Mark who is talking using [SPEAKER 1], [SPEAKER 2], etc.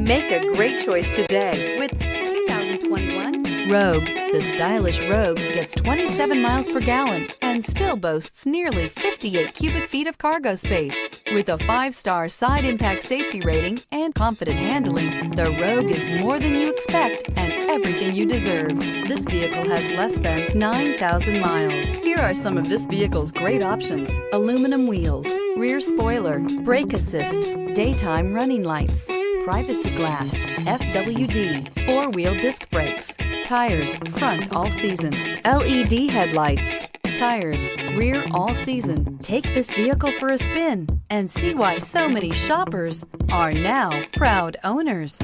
[SPEAKER 1] Make a great choice today with 2021 Rogue. The stylish Rogue gets 27 miles per gallon and still boasts nearly 58 cubic feet of cargo space. With a 5-star side impact safety rating and confident handling, the Rogue is more than you expect and everything you deserve. This vehicle has less than 9,000 miles. Here are some of this vehicle's great options: aluminum wheels, rear spoiler, brake assist, daytime running lights, privacy glass, FWD, 4-wheel disc brakes, tires, front all season, LED headlights, tires, rear all season. Take this vehicle for a spin and see why so many shoppers are now proud owners.